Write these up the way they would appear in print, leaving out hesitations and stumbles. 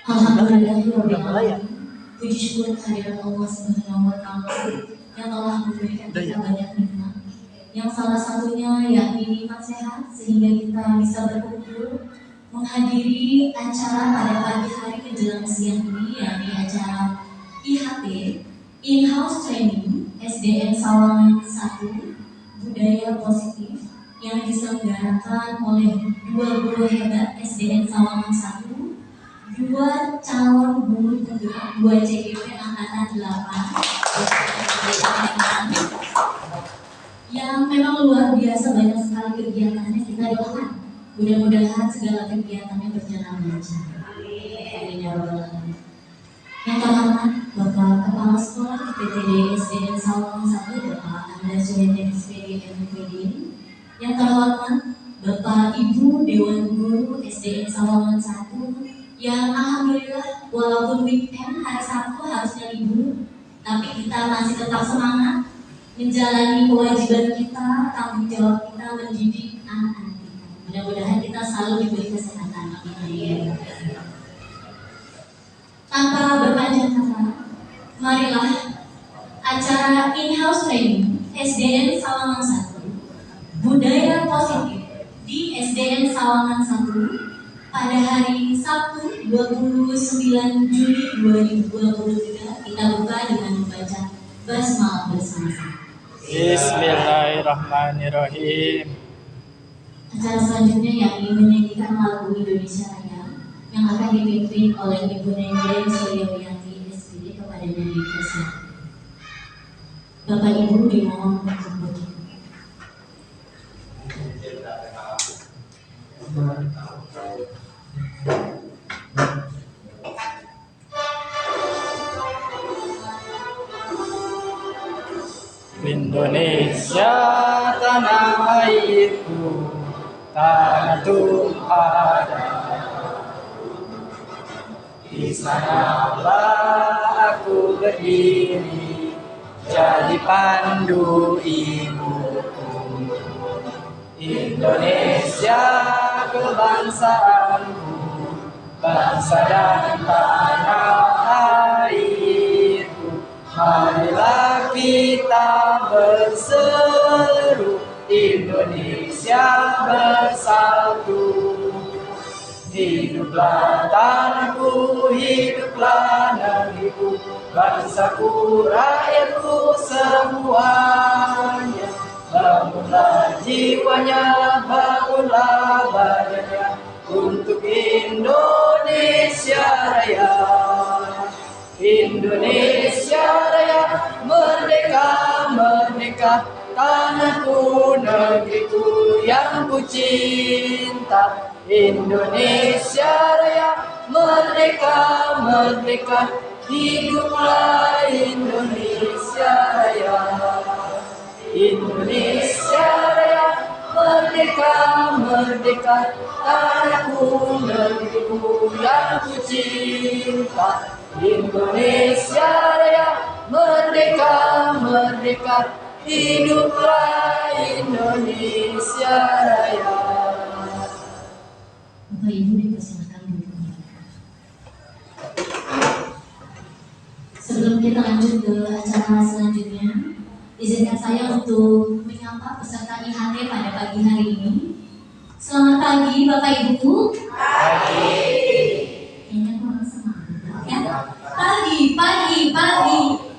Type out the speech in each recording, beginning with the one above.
Alhamdulillah, puji syukur kehadirat Allah Subhanahu wa Ta'ala yang telah memberikan kita banyak nikmat. Yang salah satunya yakni nikmat sehat sehingga kita bisa berkumpul menghadiri acara pada pagi hari menjelang siang ini, yakni acara IHT In-House Training SDN Sawangan 1 Budaya Positif yang diselenggarakan oleh dua guru hebat SDN Sawangan 1, dua calon guru penggerak 2 CGP Angkatan 8 yang memang luar biasa banyak sekali kegiatannya. Kita doakan mudah-mudahan segala kegiatannya berjalan lancar. Amin ya rabbal alamin. Yang terhormat Bapak Kepala Sekolah PTD SDN Sawangan 1 Bapak Anda Suhende SPD MPD. Yang terhormat Bapak Ibu Dewan Guru SDN Sawangan 1 yang alhamdulillah walaupun weekend hari Sabtu harusnya libur, tapi kita masih tetap semangat menjalani kewajiban kita, tanggung jawab kita mendidik anak-anak kita. Mudah-mudahan kita selalu diberi kesehatan. Amin. Tanpa berpanjang kata, marilah acara In-House Training SDN Sawangan 1 Budaya Positif di SDN Sawangan 1 pada hari Sabtu 29 Juli 2023 kita buka dengan membaca basmalah bersama-sama. Bismillahirrahmanirrahim. Acara selanjutnya yakni menyanyikan lagu Indonesia Raya yang akan dipimpin oleh Ibu Neneng Suryawiyanti SPD kepada Nadi Presiden. Bapak Ibu dimohon untuk Indonesia tanah airku, tanah tumpah darah. Di sanalah aku berdiri, jadi pandu ibuku. Indonesia kebangsaanku, bangsa dan tanah airku. Marilah kita berseru, Indonesia bersatu. Hiduplah tanahku, hiduplah negeriku, bangsaku, rakyatku semuanya. Bangunlah jiwanya, bangunlah badannya untuk Indonesia Raya. Indonesia Raya, merdeka, merdeka, tanahku, negeriku yang ku cinta. Indonesia Raya, merdeka, merdeka, hiduplah Indonesia Raya. Indonesia Raya, merdeka, merdeka, tanahku, negeriku yang ku cinta. Indonesia Raya, merdeka, merdeka, hiduplah Indonesia Raya. Bapak Ibu dipersilakan duduk. Sebelum kita lanjut ke acara selanjutnya, izinkan saya untuk menyapa peserta IHT pada pagi hari ini. Selamat pagi Bapak Ibu. Pagi. Kayaknya kurang semangat ya. Pagi.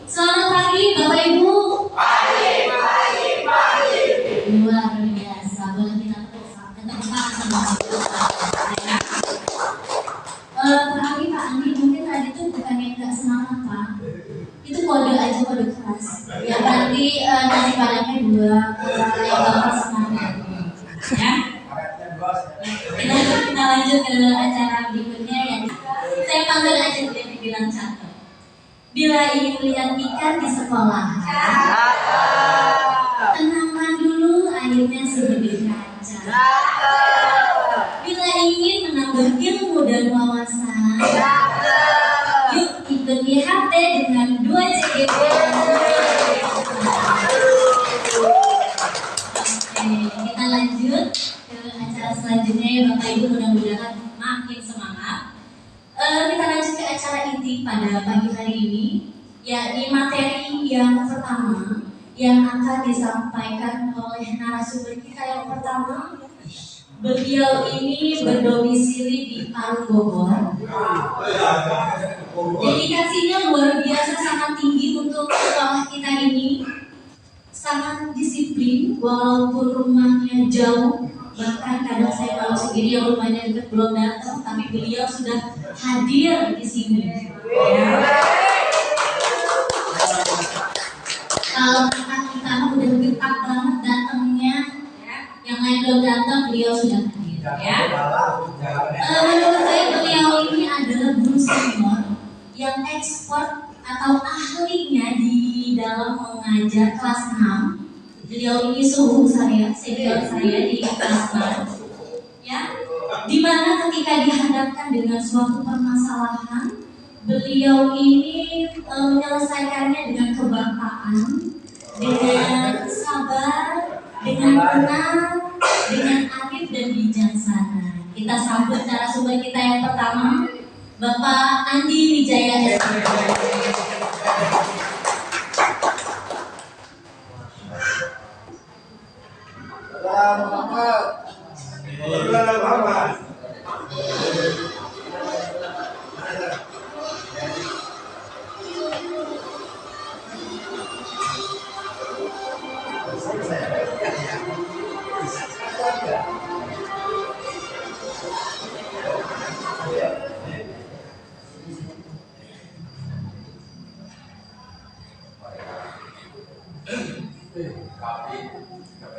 Selamat pagi Bapak Ibu. Pagi. Luar biasa. Boleh kita tepuk sama terakhir Pak Andi, mungkin tadi itu bukan yang gak semangat Pak. Itu kode aja, kode keras. Ya nanti nasi padangnya 2 yang gampang semangat. Ya. Kita lanjut ke acara berikutnya yang saya panggil aja dia dibilang cakep. Bila ingin melihat ikan di sekolah, tenangkan dulu airnya segede kaca. Bila ingin menambah ilmu dan wawasan, yuk ikut IHT dengan 2 CGP. Oke, kita lanjut. ke acara selanjutnya ya Bapak Ibu, mudah-mudahan makin semangat. Kita lanjut ke acara inti pada pagi hari ini, yakni materi yang pertama yang akan disampaikan oleh narasumber kita yang pertama. Beliau ini berdomisili di Parung Bogor. Dedikasinya luar biasa, sangat tinggi untuk sekolah kita ini. Sangat disiplin walaupun rumahnya jauh. Bahkan kadang saya kalau sendiri yang rumahnya dekat belum datang, tapi beliau sudah hadir di sini. Ya. Kalau kita udah getak banget datangnya, yang lain belum datang, beliau sudah hadir. Ya. Menurut saya beliau ini adalah guru senior yang expert atau ahlinya di dalam mengajar kelas 6. Beliau ini suhu saya, senior saya di kelas 6. Ya, dimana ketika dihadapkan dengan suatu permasalahan, beliau ini menyelesaikannya dengan kebapaan, dengan sabar, dengan tenang, dengan arif dan bijaksana. Kita sambut narasumber kita yang pertama, Bapak Andi Wijaya SP.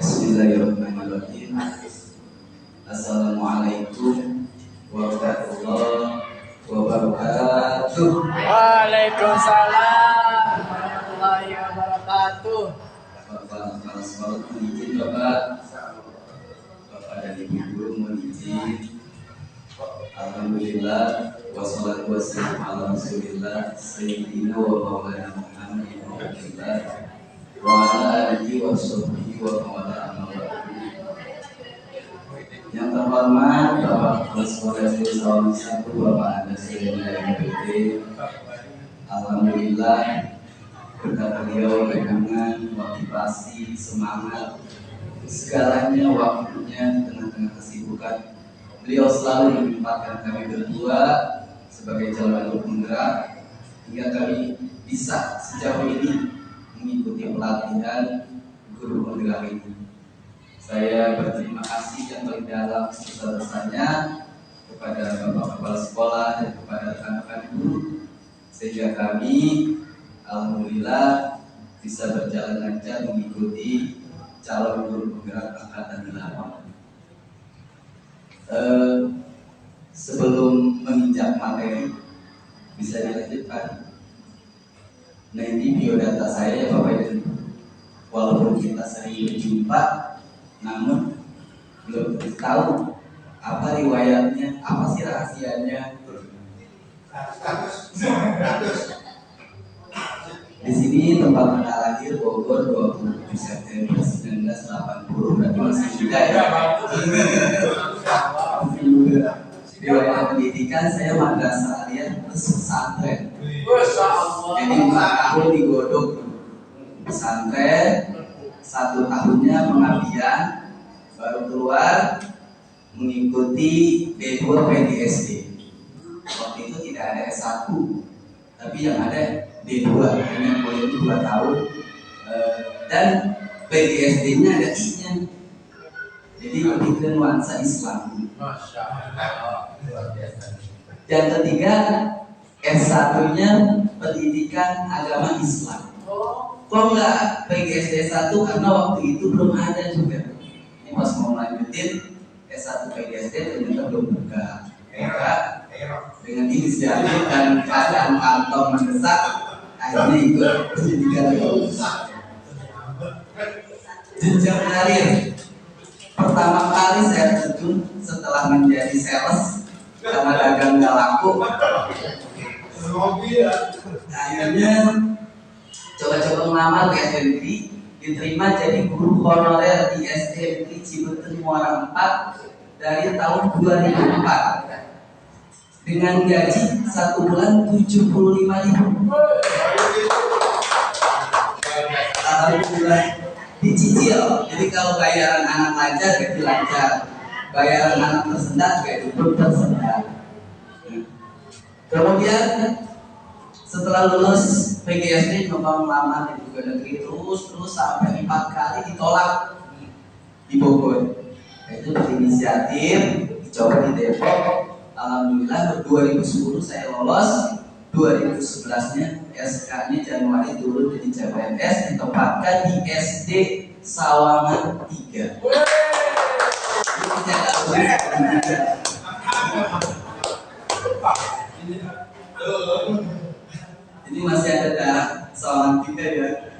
Bismillahirrahmanirrahim. Assalamualaikum warahmatullahi wabarakatuh. Waalaikumsalam warahmatullahi wabarakatuh. Bapak sekolah mohon izin Bapak dan Ibu guru mohon izin. Alhamdulillah wassalatu wassalamu ala Rasulillah sayyidina wa maulana Muhammad wa ala alihi wa sahbihi wa maulana. Yang terhormat Bapak Kepala Sekolah SD Salam 1, Bapak Andes MPT. Alhamdulillah berkat beliau dengan motivasi, semangat, segalanya waktunya di tengah-tengah kesibukan. Beliau selalu menyempatkan kami berdua sebagai calon penggerak hingga kami bisa sejauh ini mengikuti pelatihan guru penggerak ini. Saya berterima kasih yang paling dalam sebesar-besarnya kepada Bapak Kepala Sekolah dan kepada rekan-rekan guru, sehingga kami alhamdulillah bisa berjalan lancar mengikuti calon guru penggerak angkatan 8. Sebelum menginjak materi, bisa dilanjutkan. Nah, ini biodata saya ya Bapak dan Ibu. Walaupun kita sering berjumpa, namun belum tahu apa riwayatnya, apa sih rahasianya. Di sini tempat tanggal lahir Bogor 27 September 1980, berarti masih muda ya. Riwayat pendidikan saya madrasah aliyah plus pesantren. Jadi 4 tahun digodok pesantren, 1 tahunnya pengabdian, baru keluar mengikuti D2 PDSD. Waktu itu tidak ada S1, tapi yang ada D2, yang boleh 2 tahun, dan PDSD-nya ada I-nya. Jadi lebih ke nuansa Islam. Yang ketiga, S1-nya pendidikan agama Islam. Kok enggak PGSD 1? Karena waktu itu belum ada juga. Ini pas mau lanjutin S1 PGSD ternyata belum buka. Dengan inisiatif dan keadaan kantong mendesak, akhirnya ikut pendidikan agama. Jenjang karir. Pertama kali saya terjun setelah menjadi sales karena dagang nggak laku. Akhirnya coba-coba melamar ke SNP, diterima jadi guru honorer di SDN Cibetung Muara 4 dari tahun 2004 dengan gaji 1 bulan 75.000. Alhamdulillah dicicil. Jadi kalau bayaran anak lancar gaji lancar, bayaran anak tersendat gaji pun tersendat. Kemudian setelah lulus PGSD coba melamar di juga negeri terus sampai 4 kali ditolak di Bogor. Itu berinisiatif dicoba di Depok. Alhamdulillah 2010 saya lolos, 2011-nya SK-nya Januari turun jadi CPNS ditempatkan di SD Sawangan 3. Ini masih ada daerah Sawangan 3 ya.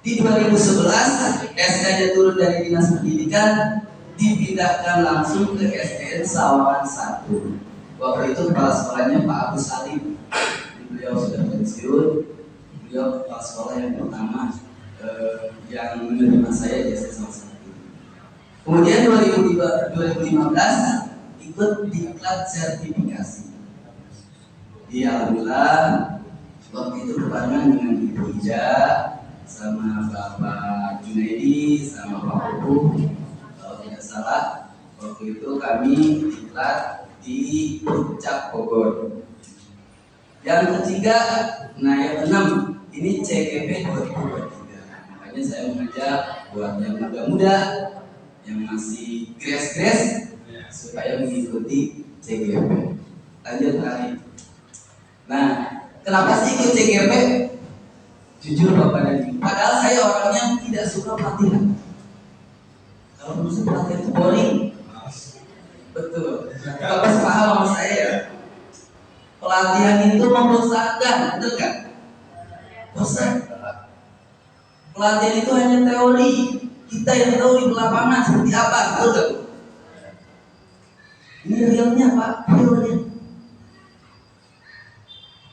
Di 2011 SK-nya turun dari Dinas Pendidikan dipindahkan langsung ke SDN Sawangan 1. Waktu itu kepala sekolahnya Pak Agus Salim. Beliau sudah pensiun. Beliau kepala sekolah yang pertama yang menerima saya di SDN Sawangan 1. Kemudian 2015 ikut diklat sertifikasi. Alhamdulillah waktu itu berbarengan dengan Ibu Ija, sama Bapak Junaidi, sama Pak Ubu. Kalau tidak salah, waktu itu kami diklat di Puncak Bogor. Yang ketiga, nah yang 6, ini CGP 2023. Makanya saya mengajak buat yang muda-muda, yang masih grace supaya mengikuti CGP. Lanjut hari. Nah, kenapa sih ikut CGP? Jujur Bapak dan Ibu, padahal saya orangnya tidak suka pelatihan. Kalau menurut saya pelatihan itu boring. Betul. Bapak sepaham sama saya ya. Pelatihan itu membosankan, betul nggak? Bosan. Pelatihan itu hanya teori. Kita yang tahu di lapangan seperti apa, betul nggak? Ini realnya Pak, realnya.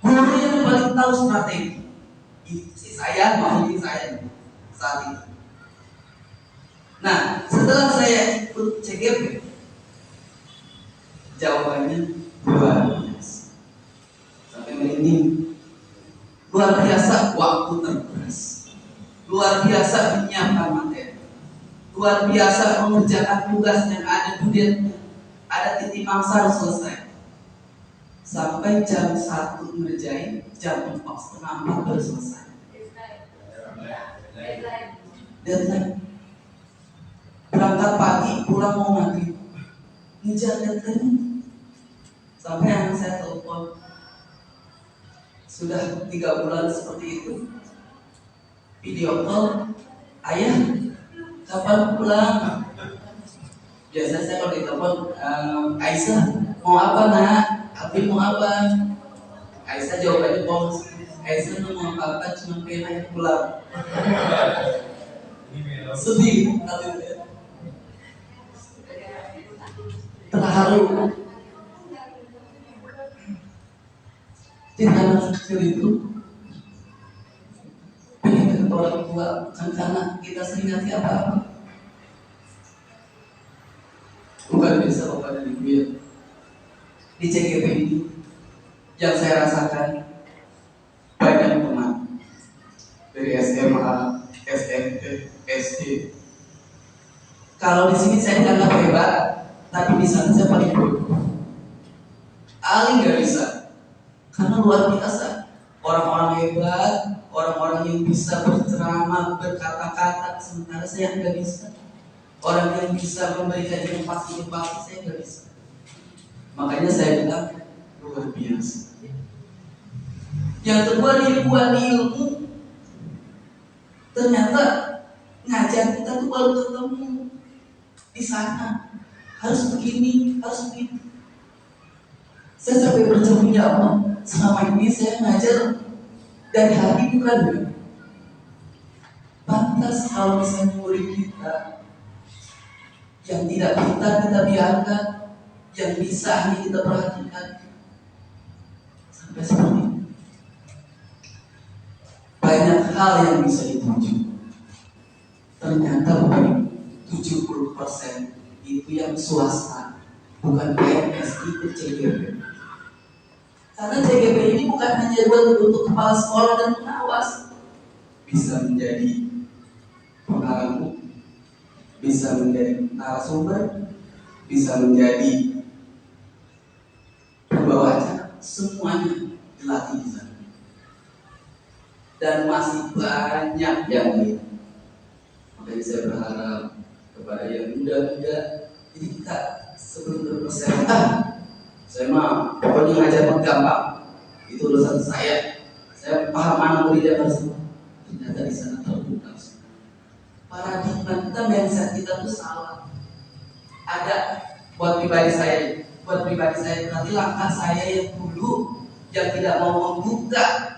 Guru yang paling tahu strategi. Si saya mau saya saat itu. Nah, setelah saya ikut CGP, jawabannya luar biasa, sampai merinding. Luar biasa waktu terkuras, luar biasa menyiapkan materi, luar biasa mengerjakan tugas yang ada budgetnya, ada titik mangsa harus selesai. Sampai jam 1 ngerjain, jam 4:30 baru selesai. Deadline. Berangkat pagi, pulang mau maghrib. Ngejar deadline. Sampai anak saya telepon. Sudah 3 bulan seperti itu. Video call, ayah, kapan pulang? Biasanya saya kalau ditelepon, Aisyah, mau apa nak? Abi mau apa? Aisyah jawabannya bohong. Aisyah mau apa? Cuma pengen ayah pulang. Sedih hatinya, terharu. Jadi anak kecil itu pengen ketemu orang tua bukan karena kita sering ngasih apa-apa. Bukan bisa Bapak dan Ibu ya. Di CGP ini yang saya rasakan banyak teman dari SMA, SMP, SD. Kalau di sini saya dianggap hebat, tapi di sana saya paling bodoh. Ali nggak bisa, karena luar biasa. Orang-orang hebat, orang-orang yang bisa berceramah, berkata-kata, sementara saya nggak bisa. Orang yang bisa memberikan inovasi, saya nggak bisa. Makanya saya bilang luar biasa. Yang kedua ribuan ilmu. Ternyata ngajar kita tuh baru ketemu di sana. Harus begini, harus begini. Saya sampai bercermin, ya Allah, selama ini saya ngajar dari hati bukan. Pantas kalau misalnya murid kita yang tidak pintar kita biarkan, yang bisa hanya kita perhatikan. Sampai seperti ini. Banyak banyak hal yang bisa dituju. Ternyata 70% itu yang swasta, bukan PNS, itu CGP. Karena CGP ini bukan hanya untuk kepala sekolah dan pengawas, bisa menjadi pengarang, bisa menjadi narasumber, bisa menjadi pembawa acara, semuanya dilatih di sana. Dan masih banyak yang lain. Makanya saya berharap kepada yang muda-muda, jadi kita sebelum berpersen, saya mah pokoknya ngajar gampang, itu urusan saya paham mana muridnya harus. Ternyata di sana terbuka. Paradigma kita, mindset kita tuh salah. Ada buat pribadi saya nanti langkah saya yang dulu yang tidak mau membuka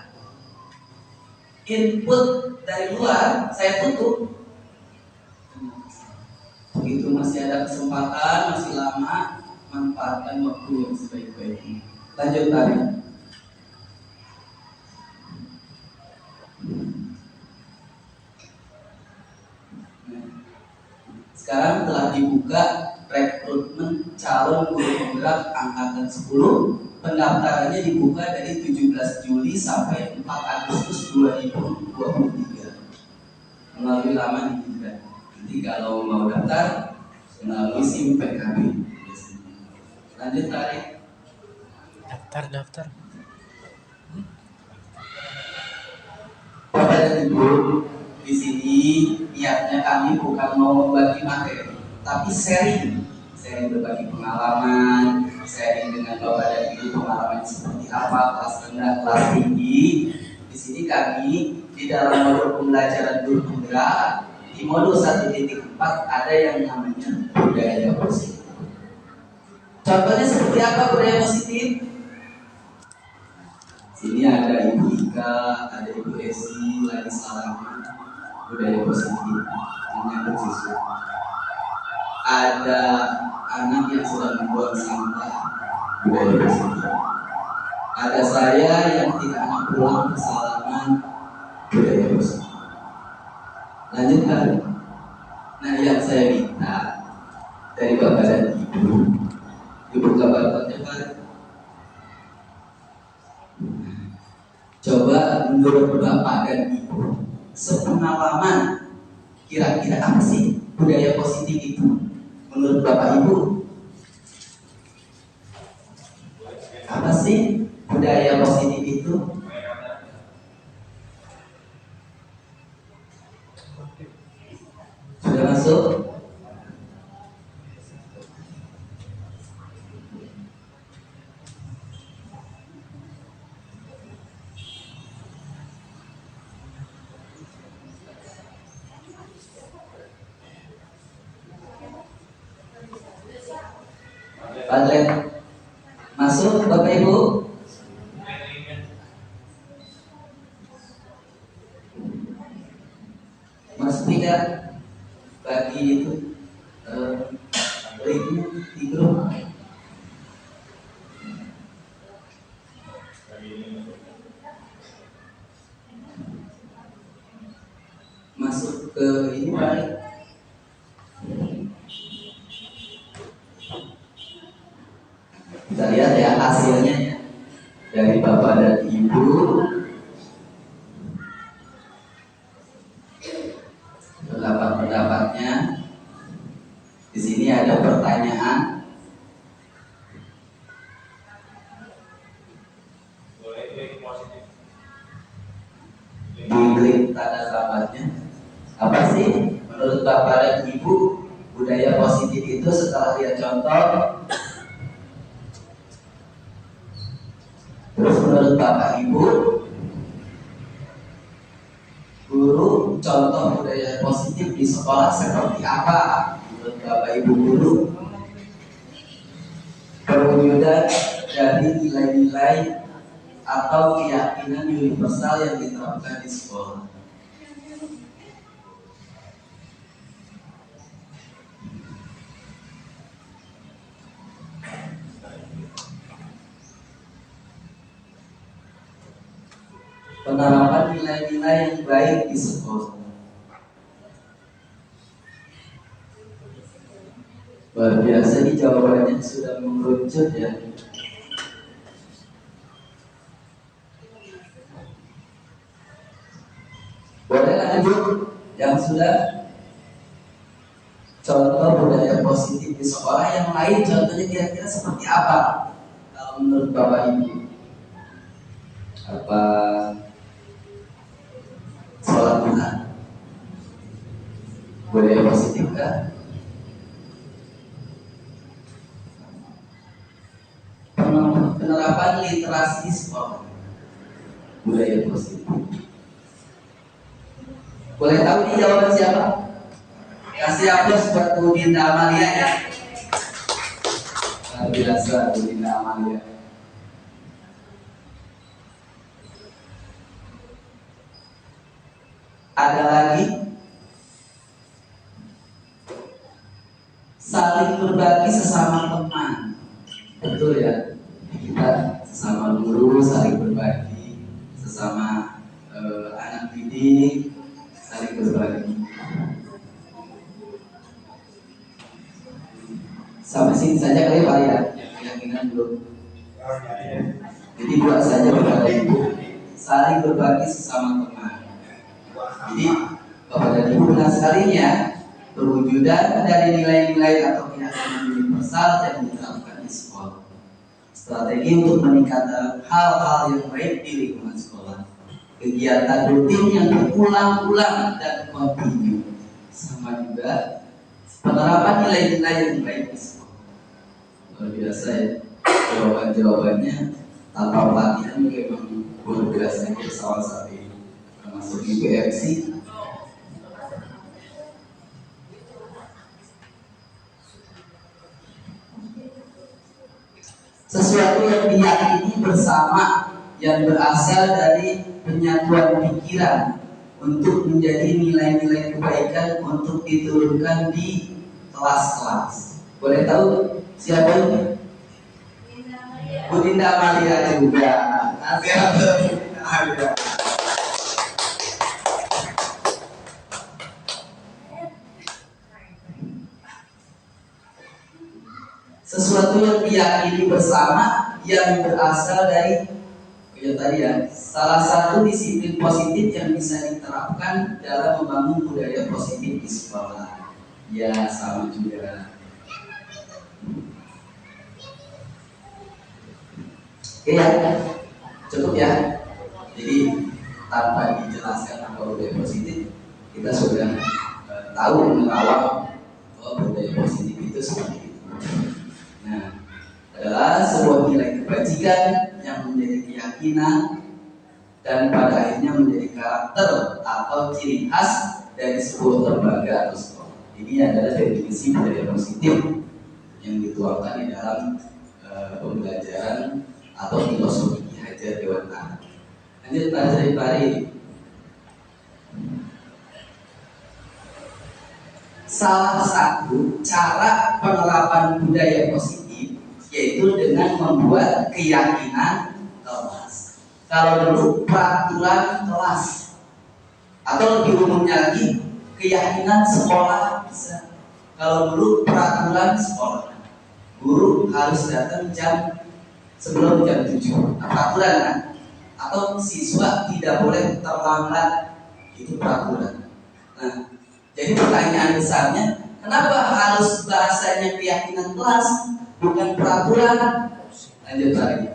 input dari luar, saya tutup. Begitu masih ada kesempatan, masih lama, manfaatkan waktu yang sebaik-baiknya. Lanjut tadi. Sekarang telah dibuka rekrutmen calon guru penggerak angkatan 10. Pendaftarannya dibuka dari 17 Juli sampai 4 Agustus 2023 melalui laman internet. Jadi kalau mau daftar melalui SIM PKB. Lanjut tarik. Daftar. Bapak dan Ibu, di sini niatnya kami bukan mau membagi materi, tapi sharing berbagi pengalaman, sharing dengan Bapak dan Ibu pengalaman seperti apa, kelas rendah, kelas tinggi. Di sini kami di dalam modul pembelajaran guru penggerak di modul 1.4 ada yang namanya budaya positif. Contohnya seperti apa budaya positif? Sini ada Ibu Ika, ada Ibu Esi, lagi salam budaya positif menyambut siswa. Ada anak yang sedang membuang sampah, budaya positif. Ada saya yang tidak akan pulang ke salaman, budaya positif. Lanjutkan. Nah, yang saya minta dari Bapak dan Ibu kabar cepat. Coba menurut Bapak dan Ibu, sepengalaman kira-kira apa sih budaya positif itu? Menurut Bapak Ibu, apa sih budaya positif itu? Sudah masuk? Padre, masuk Bapak Ibu. Masuk tidak bagi itu linknya di grup. Masuk ke ini baik. Kita lihat ya hasilnya ya. Dari Bapak dan Ibu. Pendapat-pendapatnya. Di sini ada pertanyaan. Diklik tanda sahabatnya. Apa sih menurut Bapak dan Ibu budaya positif itu setelah lihat contoh? Terus menurut Bapak Ibu, guru contoh budaya positif di sekolah seperti apa? Menurut Bapak Ibu guru, perwujudan dari nilai-nilai atau keyakinan universal yang diterapkan di sekolah. penerapan nilai-nilai yang baik di sekolah. Luar biasa, ini jawabannya sudah mengerucut ya. Boleh lanjut yang sudah contoh budaya positif di sekolah yang lain, contohnya kira-kira seperti apa kalau menurut Bapak Ibu? Apa sholat Tuhan budaya positif kan? Penerapan literasi di sekolah budaya positif. Boleh tahu ini jawaban siapa? Kasih aplaus buat Bu Dinda Amalia ya. Luar biasa Bu Dinda Amalia. Ada lagi saling berbagi sesama teman. Betul ya, kita sesama guru saling berbagi, sesama anak didik saling berbagi. Sampai sini saja kali Pak ya, keyakinan belum. Jadi buat saja Bapak Ibu, saling berbagi sesama teman. Jadi Bapak dan Ibu benar sekali ya, perwujudan dari nilai-nilai atau keyakinan universal yang diterapkan di sekolah. Strategi untuk meningkatkan hal-hal yang baik di lingkungan sekolah. Kegiatan rutin yang berulang-ulang dan kontinu. Sama juga penerapan nilai-nilai yang baik di sekolah. Luar biasa ya, jawaban-jawabannya tanpa pelatihan memang luar biasa ya, salah satu termasuk IPFC. Sesuatu yang diyakini bersama yang berasal dari penyatuan pikiran untuk menjadi nilai-nilai kebaikan untuk diturunkan di kelas-kelas. Boleh tahu siapa ini? Bu Dinda Amalia juga. Kasih aplaus Bu Dinda Amalia. Sesuatu yang diyakini bersama yang berasal dari tadi ya, salah satu disiplin positif yang bisa diterapkan dalam membangun budaya positif di sekolah. Ya sama juga. Oke ya, cukup ya. Jadi tanpa dijelaskan apa budaya positif, kita sudah tahu merawat budaya positif itu seperti itu. Nah, adalah sebuah nilai kebajikan yang menjadi keyakinan dan pada akhirnya menjadi karakter atau ciri khas dari sebuah lembaga atau sekolah. Ini adalah definisi budaya positif yang dituangkan di dalam pembelajaran atau filosofi Ki Hajar Dewantara. Lanjut Pak Pari. Salah satu cara penerapan budaya positif yaitu dengan membuat keyakinan kelas. Kalau dulu peraturan kelas, atau lebih umumnya lagi keyakinan sekolah bisa. Kalau dulu peraturan sekolah, guru harus datang sebelum jam 7. Peraturan kan? Atau siswa tidak boleh terlambat, itu peraturan. Nah, jadi pertanyaan besarnya, kenapa harus bahasanya keyakinan kelas, bukan peraturan? Lanjut lagi.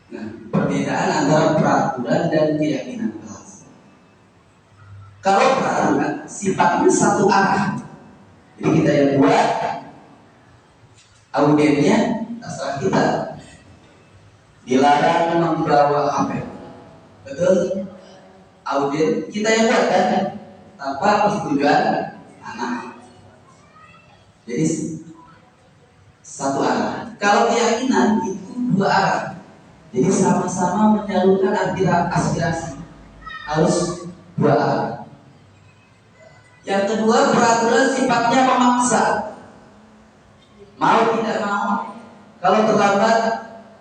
Nah, perbedaan antara peraturan dan keyakinan kelas. Kalau peraturan sifatnya satu arah, jadi kita yang buat, audiennya terserah kita. Dilarang membawa HP, betul? Audien kita yang buat kan, tanpa persetujuan anak. Jadi satu arah. Kalau keyakinan itu dua arah. Jadi sama-sama menyalurkan aspirasi. Harus dua arah. Yang kedua, peraturan sifatnya memaksa. Mau tidak mau, kalau terlambat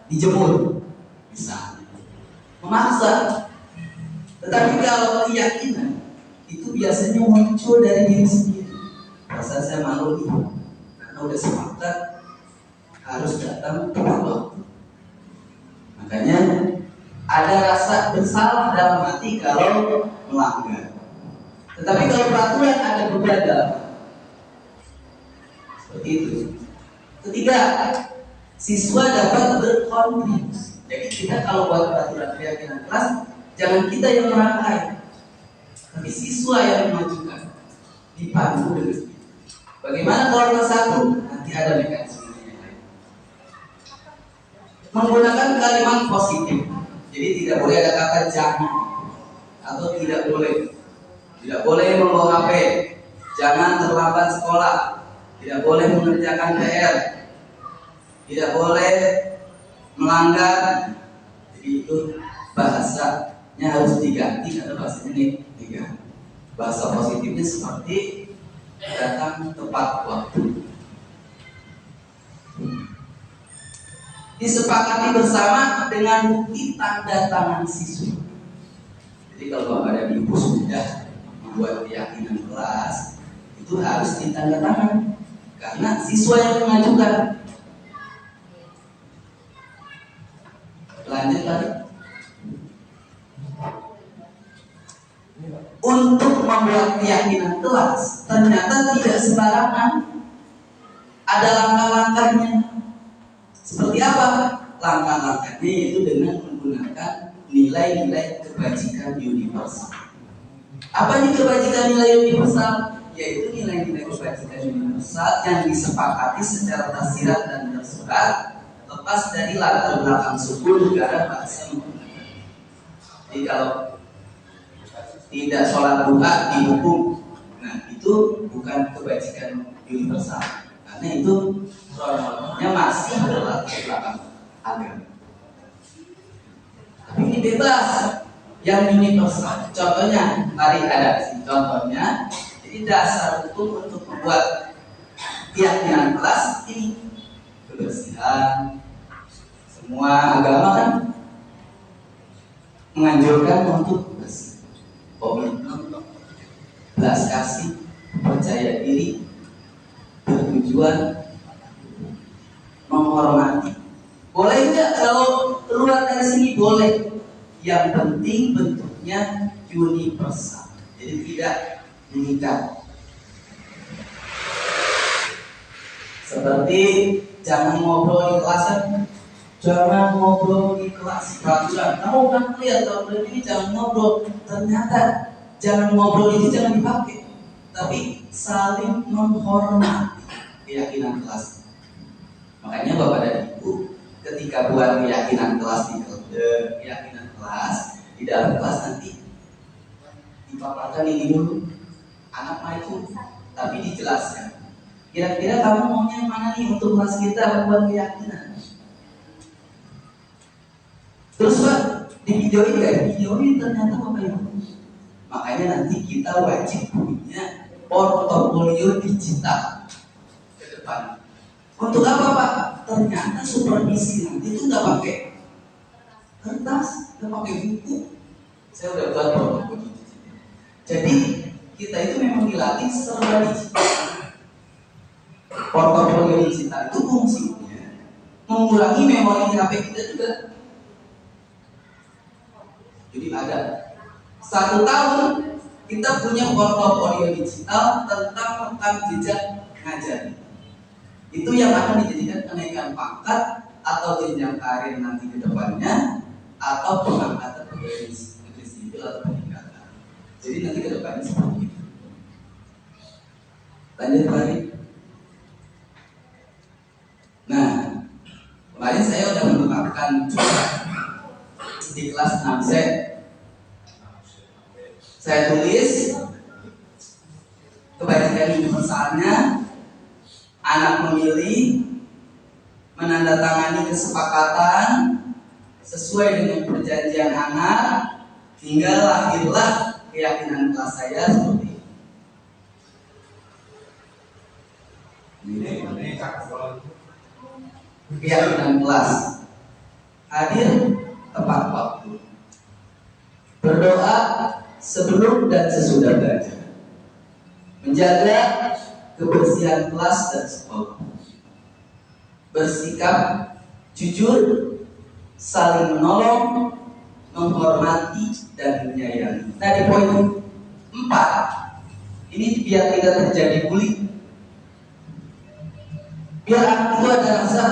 dijemur, bisa. memaksa. Tetapi kalau keyakinan itu biasanya muncul dari diri sendiri. Rasa saya malu nih, karena udah sepakat harus datang tepat waktu. Makanya ada rasa bersalah dalam hati kalau melanggar. Tetapi kalau peraturan ada beberapa seperti itu. Ketiga, siswa dapat berkontribusi. Jadi kita kalau buat peraturan keyakinan kelas, jangan kita yang merangkai, tapi siswa yang mengajukan, dipandu dengan itu. Bagaimana kalau kelas 1? Nanti ada mekanisme yang lain. Menggunakan kalimat positif. Jadi tidak boleh ada kata jangan atau tidak boleh. Tidak boleh membawa HP, jangan terlambat sekolah, tidak boleh mengerjakan PR, tidak boleh melanggar. Jadi itu bahasanya harus diganti karena bahasanya negatif. Bahasa positifnya seperti datang tepat waktu. Disepakati bersama dengan bukti tanda tangan siswa. Jadi kalau Bapak dan Ibu sudah membuat keyakinan kelas, itu harus ditandatangan karena siswa yang mengajukan. Lanjut lagi. Untuk membuat keyakinan kelas ternyata tidak sembarangan. Ada langkah-langkahnya. Seperti apa? Langkah-langkahnya yaitu dengan menggunakan nilai-nilai kebajikan universal. Apa nih kebajikan nilai universal? Yaitu nilai-nilai kebajikan universal yang disepakati secara tersirat dan tersurat, lepas dari latar belakang suku, negara, bahasa menggunakan. Jadi kalau tidak sholat duha dihukum, nah itu bukan kebajikan universal, karena itu kronologinya masih berlatar belakang agama. Tapi ini bebas. Yang universal, contohnya mari ada sih contohnya. Jadi dasar hukum untuk membuat keyakinan kelas ini kebersihan. Semua agama kan menganjurkan untuk bersih, komitmen, belas kasih, percaya diri, bertujuan, menghormati. Boleh nggak kalau keluar dari sini? Boleh. Yang penting bentuknya universal, jadi tidak mengikat. Seperti jangan ngobrol di kelas, jangan ngobrol di kelas. Peraturan, kamu kan lihat kalau ini jangan ngobrol. Ternyata jangan ngobrol ini jangan dipakai, tapi saling menghormati keyakinan kelas. Makanya Bapak dan Ibu ketika buat keyakinan kelas di dalam kelas nanti dipaparkan ini dulu, anak maju, tapi dijelaskan. Kira-kira kamu maunya mana nih untuk kelas kita membuat keyakinan? Terus Pak, di videoin nggak? Videoin ternyata Bapak Ibu. Makanya nanti kita wajib punya portofolio digital ke depan. Untuk apa Pak? Ternyata supervisi nanti itu nggak pakai kertas, nggak pakai buku. Saya udah buat portofolio digital. Jadi kita itu memang dilatih serba digital. Portofolio digital itu fungsinya mengurangi memori HP kita juga. Jadi ada 1 tahun kita punya portofolio digital tentang rekam jejak ngajar. Itu yang akan dijadikan kenaikan pangkat atau jenjang karir nanti ke depannya, atau pengangkatan pegawai negeri sipil atau peningkatan. Jadi nanti ke depannya seperti itu. Lanjut lagi. Nah, kemarin saya sudah menetapkan di kelas 6Z. Saya tulis kebajikan universalnya. Anak memilih, menandatangani kesepakatan sesuai dengan perjanjian anak, hingga lahirlah keyakinan kelas saya seperti ini. Keyakinan kelas hadir tepat waktu. sebelum dan sesudah belajar, menjaga kebersihan kelas dan sekolah, bersikap jujur, saling menolong, menghormati dan menyayangi. Nah, di poin 4 ini biar tidak terjadi bullying, biar anak itu ada rasa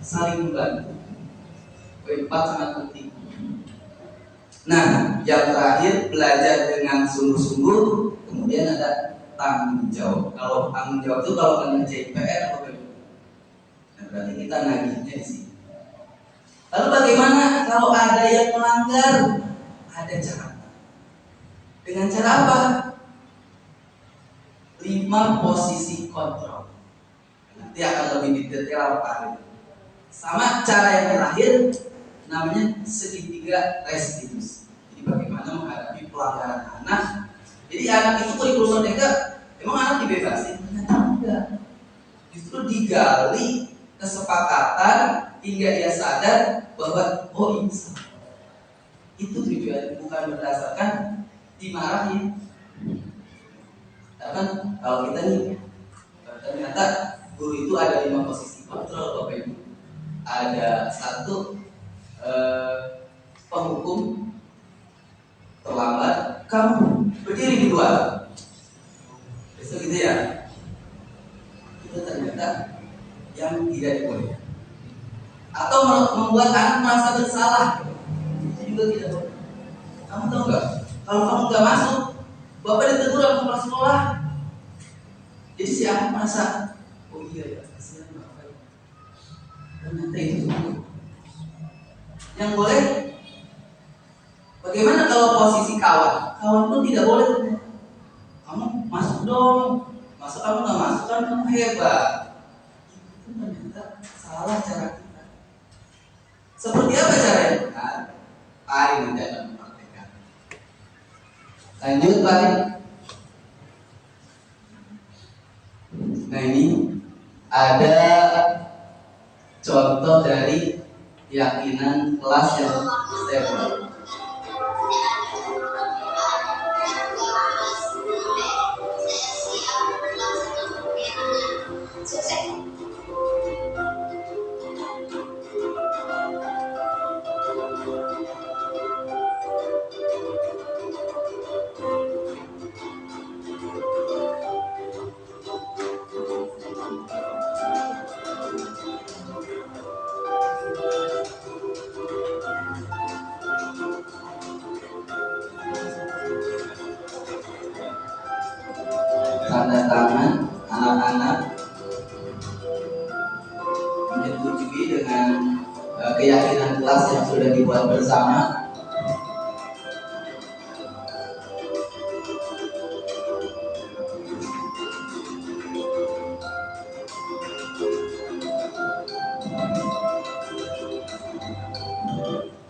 saling membantu. Poin 4 sangat penting. Nah, yang terakhir, belajar dengan sungguh-sungguh, kemudian ada tanggung jawab. Kalau tanggung jawab itu kalau mengerjain PR apa bagaimana? Nah, berarti kita nagihnya di sini. Lalu bagaimana kalau ada yang melanggar? Ada cara. Dengan cara apa? 5 posisi kontrol. Nanti akan lebih detail Pak. Sama cara yang terakhir namanya segitiga restitusi. Jadi bagaimana menghadapi pelanggaran anak. Jadi anak itu kurikulum merdeka, emang anak dibebasin? Ternyata enggak. Justru digali kesepakatan hingga ia sadar bahwa oh ini salah. Itu tujuan, bukan berdasarkan dimarahin. Karena kalau kita nih ternyata guru itu ada 5 posisi kontrol Bapak Ibu. Ada 1 penghukum terlambat, kamu berdiri di luar. Besok gitu ya. Itu ternyata yang tidak dibolehkan. Atau membuat anak merasa bersalah. Itu juga tidak boleh. Kamu tahu nggak? Kalau kamu nggak masuk, Bapak ditegur sama kepala sekolah. Jadi si anak merasa, oh iya ya, kasihan Bapak. Ternyata itu juga. Yang boleh, bagaimana kalau posisi kawan? Kawan pun tidak boleh. Kamu masuk dong. Masa kamu nggak masuk kan kamu hebat. Itu ternyata salah cara kita. Seperti apa caranya? Nah, Ari nanti akan mempraktekkan. Lanjut Pak. Nah ini ada contoh dari keyakinan kelas yang saya buat. Tanda tangan anak-anak menyetujui dengan keyakinan kelas yang sudah dibuat bersama.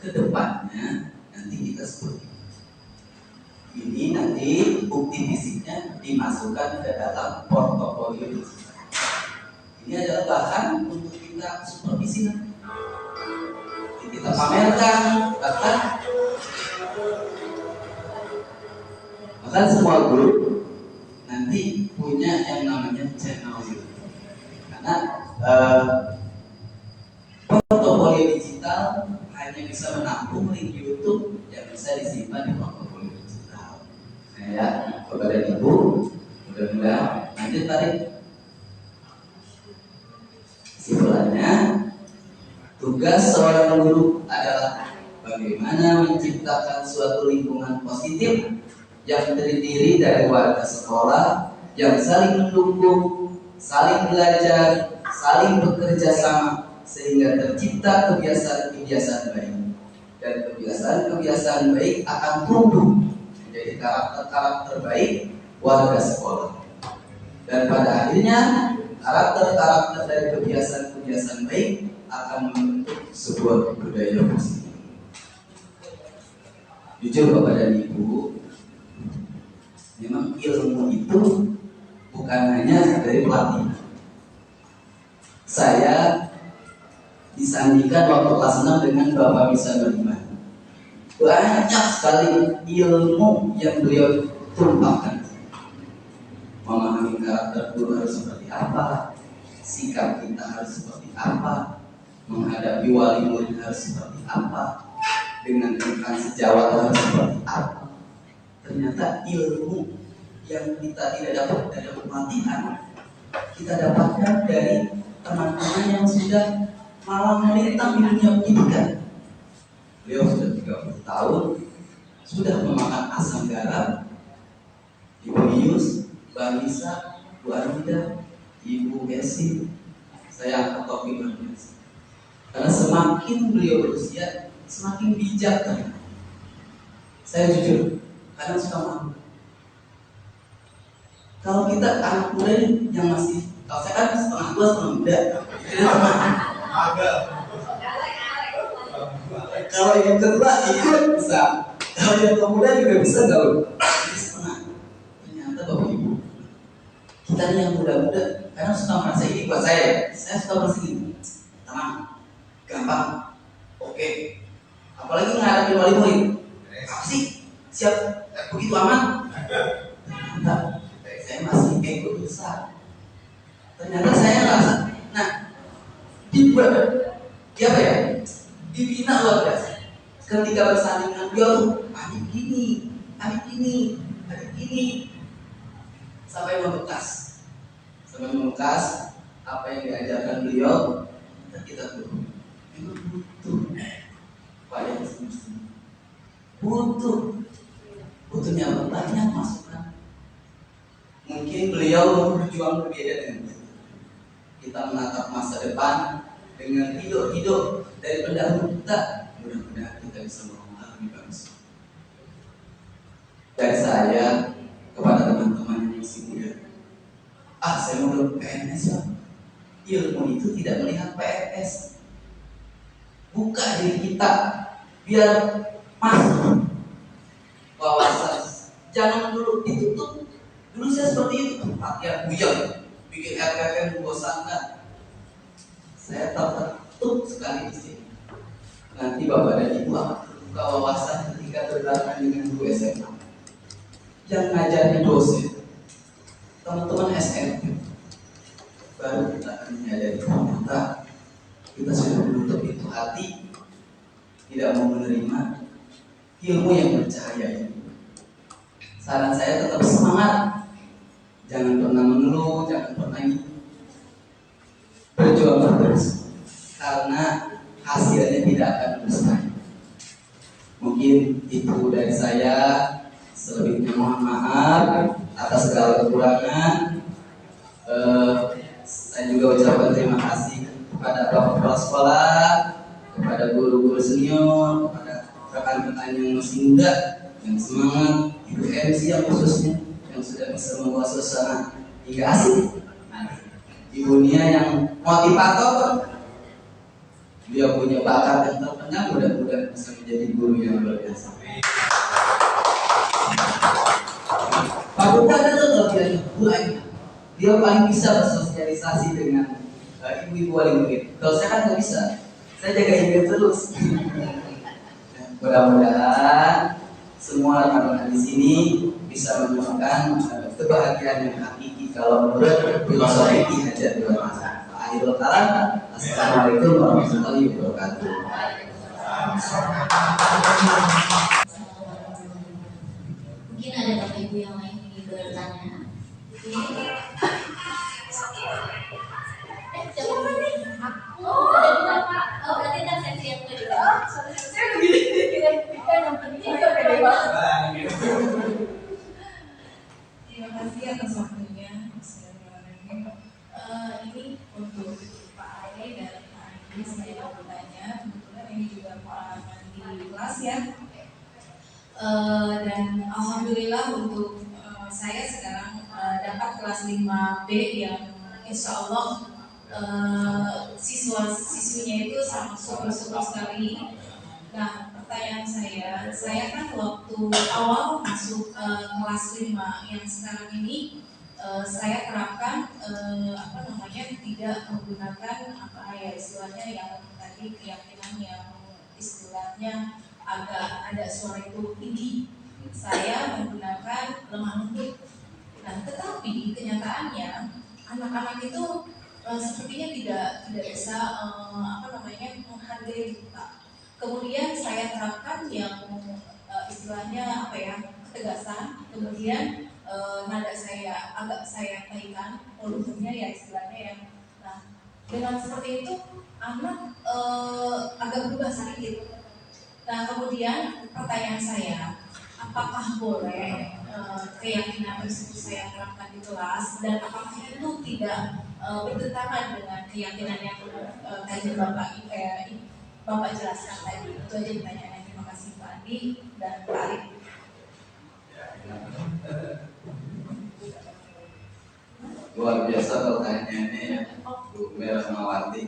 Kedepannya nanti kita seperti ini, nanti bukti fisiknya dimasukkan ke dalam portofolio digital. Ini adalah bahan untuk kita supervisi nanti. Kita pamerkan, bahkan semua guru nanti punya yang namanya channel YouTube. Karena portofolio digital hanya bisa menampung link YouTube yang bisa disimpan di portofolio digital. Nah ya, Bapak dan Ibu, mudah-mudahan lanjut tarik. Kesimpulannya, tugas seorang guru adalah bagaimana menciptakan suatu lingkungan positif yang terdiri dari warga sekolah yang saling mendukung, saling belajar, saling bekerja sama, sehingga tercipta kebiasaan-kebiasaan baik. Dan kebiasaan-kebiasaan baik akan tumbuh menjadi karakter-karakter baik warga sekolah. Dan pada akhirnya karakter-karakter dari kebiasaan-kebiasaan baik akan membentuk sebuah budaya positif. Jujur Bapak dan Ibu, memang ilmu itu bukan hanya dari pelatihan. Saya disandingkan waktu kelas 6 dengan Bapak bisa beriman. banyak sekali ilmu yang beliau tumpahkan. Memahami karakter guru harus seperti apa, sikap kita harus seperti apa, menghadapi wali murid harus seperti apa, dengan ikan sejawat harus seperti apa. Ternyata ilmu yang kita tidak dapat dari pelatihan, kita dapatkan dari teman-teman yang sudah malang melintang di dunia pendidikan. Beliau sudah 30 tahun, sudah memakan asam garam. Ibu Yus, Mbak Nisa, Bu Armida, Ibu Esi, saya angkat topi luar biasa. Karena semakin beliau berusia, semakin bijak kan. Saya jujur, kadang suka malu. Kalau kita anak muda yang masih, kalau saya kan setengah tua setengah muda, kalau yang tua ikut bisa, kalau yang muda juga bisa gaul. Jadi setengah. Ternyata Bapak Ibu, kita ini yang muda-muda, kadang suka merasa ini buat saya suka merasa ini, tenang, gampang, oke. Apalagi menghadapi wali murid, apa sih? Siap, begitu aman? Ternyata saya masih ego besar. Ternyata saya merasa, nah, dibina luar biasa. Ketika bersanding dengan beliau tuh, adik gini, sampai membekas apa yang diajarkan beliau. Kita tuh memang butuh pada yang semestinya, butuhnya banyak masukan. Mungkin beliau berjuang berbeda dengan kita menatap masa depan dengan hidup dari pendahulu kita. Mudah-mudahan kita bisa melakukan lebih bagus. Dari saya kepada teman-teman yang masih muda, saya mau PNS lah. Ilmu itu tidak melihat PNS. Buka diri kita biar masuk wawasan. Jangan dulu ditutup. Dulu saya seperti itu, latihan buyar, bikin RPM membosankan. Saya tertutup sekali di sini. Nanti Bapak dan Ibu akan terbuka wawasan ketika berdatangan dengan guru SMA. Yang ngajarnya dosen, teman-teman SMP. Baru kita akan menyadari ternyata kita sudah menutup itu hati, tidak mau menerima ilmu yang bercahaya ini. Saran saya tetap semangat, jangan pernah mengeluh, jangan pernah berjuang terus, karena hasilnya tidak akan mustahil. Mungkin itu dari saya. Selebihnya mohon maaf atas segala kekurangan. Saya juga ucapkan terima kasih kepada bapak kepala sekolah, kepada guru-guru senior, kepada rekan-rekan yang masih muda, yang semangat, Ibu MC yang khususnya yang sudah bisa membawa suasana hingga asik. Ibu Nia yang motivator, dia punya bakat yang terpendam, mudah-mudahan bisa menjadi guru yang luar biasa. Pak Buka ada tuh kelebihannya, dia paling bisa bersosialisasi dengan ibu-ibu wali murid. Kalau saya kan nggak bisa, saya jaga email terus. Mudah-mudahan semua rekan-rekan di sini bisa menemukan kebahagiaan yang hakiki kalau menurut filosofi Ki Hajar Dewantara. Akhirul kalam, assalamualaikum warahmatullahi wabarakatuh. Mungkin ada Bapak Ibu yang lain ingin bertanya. Siapa nih? Aku. Ada Pak. Oh, berarti kan sesi yang kedua. Saya begini. Yang penting terima kasih atas waktunya. Ini untuk Pak Ale dan Pak Andi, saya mau bertanya. Kebetulan ini juga pengalaman di kelas ya. Dan alhamdulillah untuk saya sekarang dapat kelas 5B yang insya Allah siswinya itu sangat super sekali. Nah, pertanyaan saya kan waktu awal masuk kelas 5 yang sekarang ini saya terapkan tidak menggunakan istilahnya yang tadi keyakinan yang istilahnya agak ada suara itu tinggi, saya menggunakan lemah lembut. Nah, tetapi kenyataannya anak-anak itu sepertinya tidak bisa menghargai kita. Kemudian saya terapkan yang istilahnya ketegasan. Kemudian nada saya agak saya naikkan volumenya ya istilahnya ya. Nah, dengan seperti itu anak agak berubah sedikit. Nah, kemudian pertanyaan saya, apakah boleh keyakinan tersebut saya terapkan di kelas dan apakah itu tidak bertentangan dengan keyakinan yang tadi Bapak jelaskan tadi? Itu aja pertanyaannya. Terima kasih Pak Andi dan Pak Arif. Luar biasa pertanyaannya ya, Bu Merahmawati.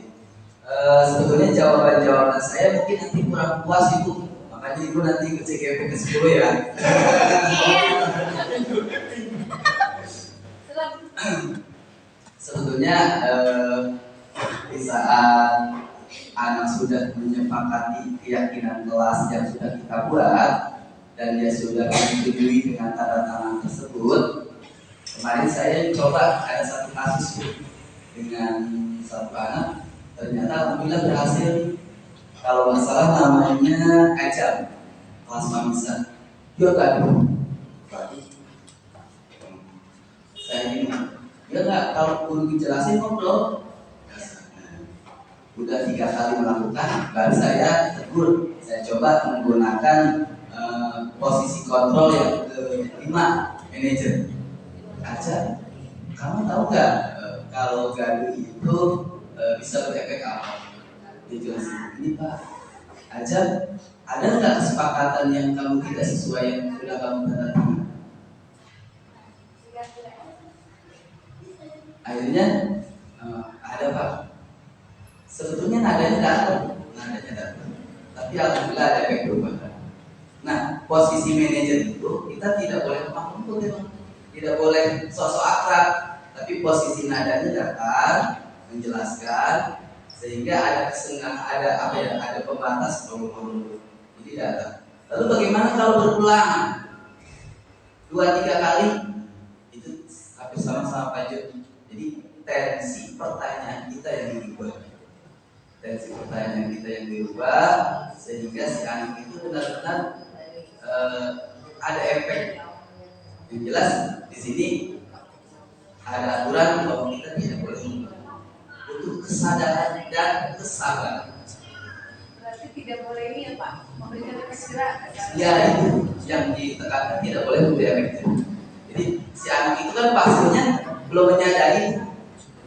Sebetulnya jawaban saya mungkin nanti kurang puas Ibu, makanya Ibu nanti ke CGP ke 10 ya. Sebetulnya di saat anak sudah menyepakati keyakinan kelas yang sudah kita buat dan dia sudah menyetujui dengan tanda tangan tersebut. Kemarin saya coba ada satu kasus dengan satu anak, ternyata alhamdulillah berhasil. Kalau nggak salah namanya Ajam, kelas Mamisa. Dia gaduh, saya ini, dia nggak kalau guru dijelasin ngobrol. Udah 3 kali melakukan, baru saya tegur. Saya coba menggunakan posisi kontrol yang ke-5, manajer. Aja, kamu tahu nggak kalau gaduh itu bisa berefek apa? Dijelasin, ini Pak. Aja, ada nggak kesepakatan yang kamu tidak sesuai yang sudah kamu tanda tangan? Akhirnya ada Pak. Sebetulnya nadanya datang, tapi alhamdulillah ada efek perubahan. Nah, posisi manajer itu kita tidak boleh mampu, tidak boleh sosok akrab, tapi posisi nadanya datang menjelaskan sehingga ada pembatas ngomong. Jadi datang. Lalu bagaimana kalau berulang 2-3 kali itu hampir sama-sama pajak. Jadi tensi pertanyaan kita yang dirubah sehingga si anak itu benar-benar ada efek. Yang jelas di sini ada aturan bahwa kita tidak boleh butuh kesadaran dan kesabaran. Berarti tidak boleh ini ya Pak, memberikan istirahat. Ya itu yang ditekankan, tidak boleh memberi efek. Jadi si anak itu kan pastinya belum menyadari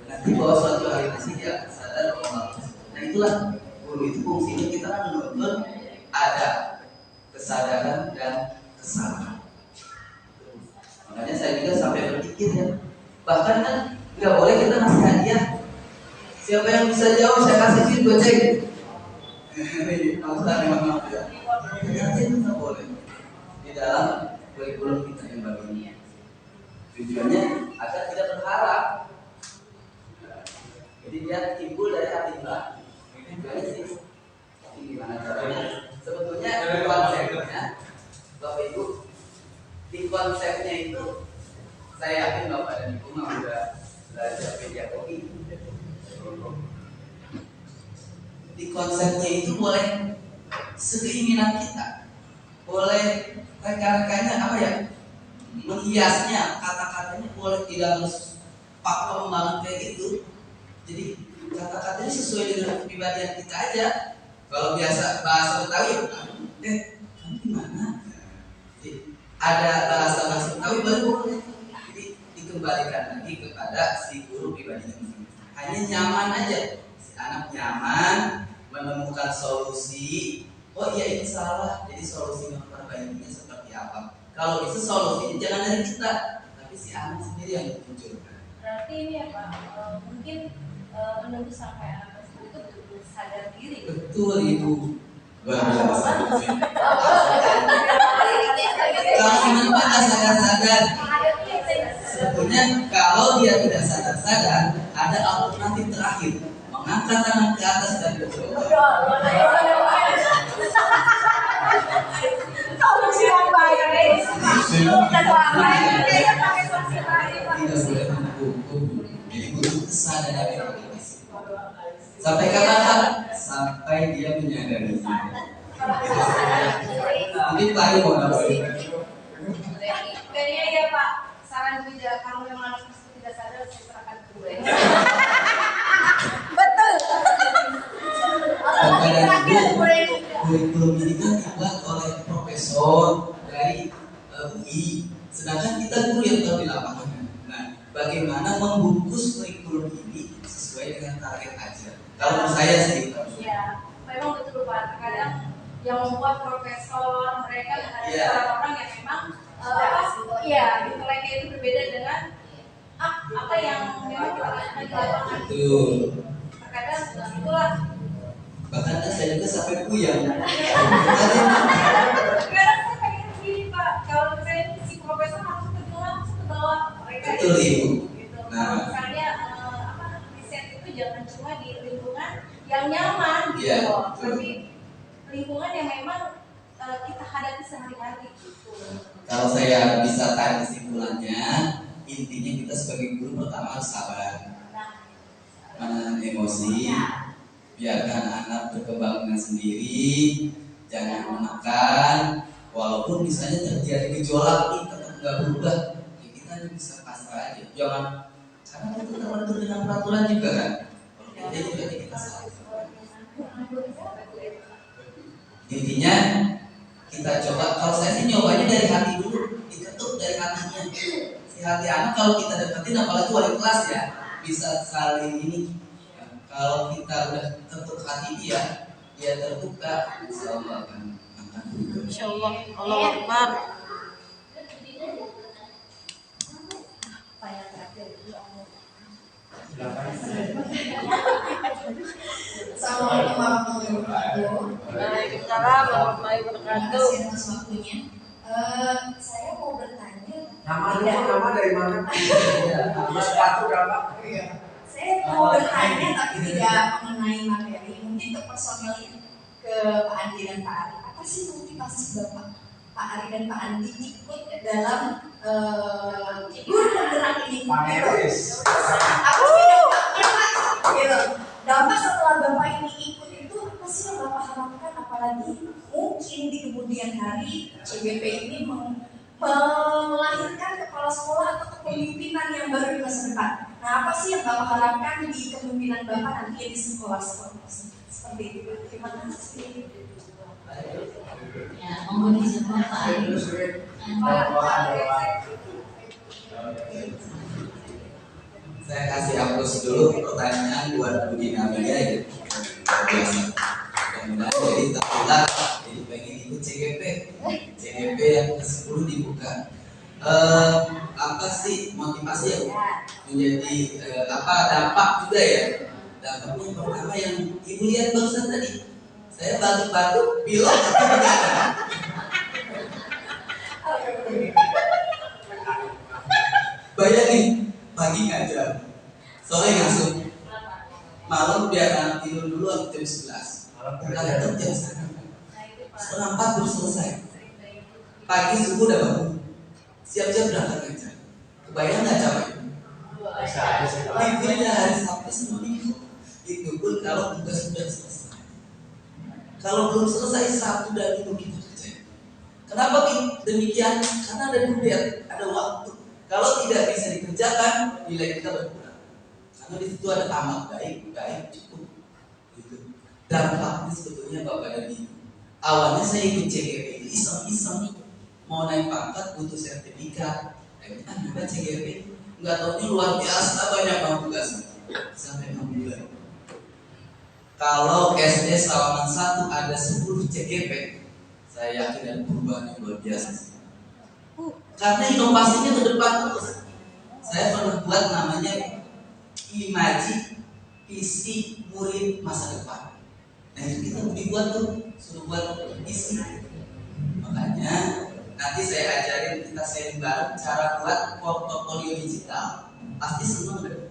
nanti bahwa suatu hari nanti dia sadar bahwa. Nah itulah guru itu fungsinya kita kan menuntut ada kesadaran dan kesabaran. Makanya saya juga sampai berpikir ya, bahkan kan nggak boleh kita ngasih hadiah. Siapa yang bisa jawab saya kasih duit goceng. Ini maksudnya memang ya. Hadiah itu nggak boleh di dalam kurikulum kita yang baru ini. Tujuannya agar tidak berharap. Jadi dia timbul dari hati nurani. Tujuannya sih gimana caranya? Sebetulnya konsepnya, Bapak Ibu, di konsepnya itu saya yakin Bapak dan Ibu sudah belajar pedagogi. Di konsepnya itu boleh sekeinginan kita, boleh rekan-rekannya menghiasnya, kata-katanya boleh tidak harus pakem banget kayak gitu. Jadi kata-katanya sesuai dengan kepribadian kita aja. Kalau biasa bahasa Betawi, kamu gimana? Jadi, ada bahasa Betawi boleh. Jadi dikembalikan lagi kepada si guru pribadinya. Hanya nyaman aja, si anak nyaman menemukan solusi. Oh iya ini salah, jadi solusi memperbaikinya seperti apa? Kalau bisa solusinya jangan dari kita, tapi si anak sendiri yang munculkan. Berarti ini ya Pak, mungkin menunggu sampai anak tersebut itu betul-betul sadar diri. Betul Ibu. Kalau kita sadar-sadar, sebetulnya kalau dia tidak sadar-sadar, ada alternatif terakhir, mengangkat tangan ke atas dan berdoa. sanksi yang baik. Kita doakan kayaknya pakai sanksi baik. Tidak boleh menghukum. Jadi guru kesal dan ada motivasi. Sampai kapan? Sampai dia menyadari. Mungkin Pak Ari mau nambahin. Kayaknya ya Pak, saran bijak kalau memang anak itu tidak sadar, saya serahkan ke gue. Betul. Kurikulum ini kan dibuat oleh profesor dari UI, sedangkan kita guru yang tahu di lapangan. Nah, bagaimana membungkus kurikulum ini sesuai dengan target ajar? Kalau menurut saya sih, Ya, memang betul Pak. Terkadang yang membuat profesor mereka ada orang-orang yang memang inteleknya itu berbeda dengan apa yang memang kita lakukan di lapangan. betul. Terkadang itulah. Bahkan saya juga sampai puyeng. Kadang saya pengen gini Pak, kalau saya si profesor langsung ke bawah mereka Betul, Ibu. gitu. Nah. Misalnya riset itu jangan cuma di lingkungan yang nyaman gitu Iya, loh, betul. tapi lingkungan yang memang kita hadapi sehari-hari gitu. Kalau saya bisa tarik kesimpulannya, intinya kita sebagai guru pertama harus sabar, menahan emosi, biarkan anak berkembang dengan sendiri, jangan menekan. Walaupun misalnya terjadi gejolak nih tetap nggak berubah, ya kita bisa pasrah aja. Jangan, karena itu terbentur dengan peraturan juga kan. Kalau kita juga kita salah. Intinya kita coba. Kalau saya sih nyobanya dari hati dulu, diketuk dari hatinya. Si hati anak kalau kita deketin, apalagi wali kelas ya, bisa saling ini. Kalau kita udah ketuk hati dia terbuka, insya Allah akan berubah. Insya Allah, Allah Akbar. Assalamualaikum warahmatullahi wabarakatuh. Waalaikumsalam warahmatullahi wabarakatuh. Terima kasih atas waktunya. Saya mau bertanya. Nama dari mana? Nama sepatu berapa? Saya mau bertanya tapi tidak mengenai materi, mungkin ke personilnya, ke Pak Andi dan Pak Ari. Apa sih motivasi Bapak, Pak Ari dan Pak Andi ikut dalam guru penggerak ini? Panelis. Apa sih dampak? Gitu. Dampak setelah Bapak ini ikut itu apa sih yang Bapak harapkan? Apalagi mungkin di kemudian hari CBP ini melahirkan kepala sekolah atau kepemimpinan yang baru di masa depan. Nah, apa sih yang Bapak harapkan di kepemimpinan Bapak nanti di sekolah-sekolah seperti itu? Terima kasih. Ya, mohon dijawab Pak Ari. Saya kasih hapus dulu pertanyaan buat Bu Dina Amelia ya. Biasa. Mudah-mudahan jadi tertular, jadi pengen ikut CGP yang ke-10 dibuka. Apa sih motivasi yang menjadi dampak juga ya? Dampaknya pertama yang Ibu lihat barusan tadi, saya batuk-batuk pilek tapi tidak ada. Bayangin, pagi ngajar, sore ngasuh, malam biar anak tidur dulu atau jam 11. Kadang jam 3:30 baru selesai. Pagi subuh udah bangun, siap-siap berangkat ngajar. Kebayang nggak capek? Liburnya hari Sabtu sama Minggu. Itu pun kalau tugas sudah selesai. Kalau belum selesai Sabtu dan Minggu kita kerja. Kenapa demikian? Karena ada duit, ada waktu. Kalau tidak bisa dikerjakan, nilai kita berkurang. Karena di situ ada tamat baik cukup. Gitu. Dampaknya sebetulnya Bapak dan Ibu. Awalnya saya ikut CGP itu iseng-iseng, mau naik pangkat butuh sertifikat. Juga CGP, nggak tahunya luar biasa banyak banget tugas sampai 6 bulan. Kalau SD Sawangan 1 ada 10 CGP, saya yakin ada perubahan yang luar biasa. Karena inovasinya ke depan terus. Saya pernah buat namanya Imaji Visi Murid Masa Depan. Nah itu kita dibuat tuh, suruh buat visi. Makanya nanti saya ajarin kita sharing bareng cara buat portofolio digital. Pasti seneng deh.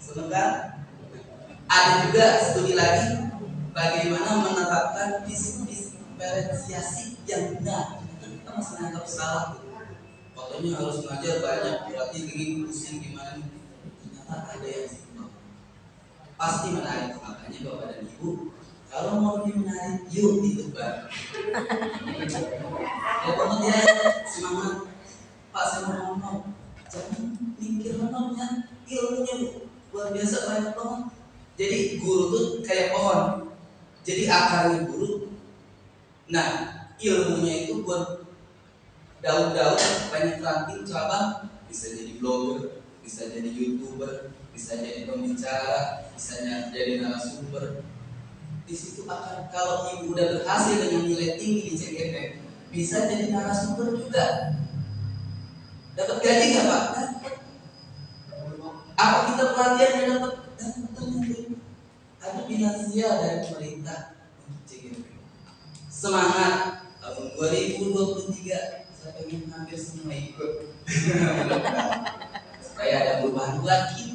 Seneng kan? Ada juga studi lagi bagaimana menerapkan visi diferensiasi yang benar. masih nangkap salah gitu. Waktunya harus ngajar banyak, berarti gini pusing gimana. Ternyata ada yang simpel, pasti menarik. Makanya bapak dan ibu, kalau mau menarik, yuk ikut bareng. Ya banget ya, semangat. Pak saya mau ngomong, jangan mikir menolongnya, ilmunya luar biasa banyak banget. Jadi guru tuh kayak pohon, jadi akarnya guru. Nah ilmunya itu buat daun-daun banyak ranting cabang, bisa jadi blogger, bisa jadi youtuber, bisa jadi pembicara, bisa jadi narasumber. Di situ akan, kalau ibu udah berhasil dengan nilai tinggi di CGP, bisa jadi narasumber juga. Dapat gaji nggak Pak? Dapat. Apa kita pelatihan yang dapat? Dapat. Ada finansial dari pemerintah untuk CGP. Semangat tahun 2023. Saya pengen hampir semua ikut supaya ada perubahan buat kita.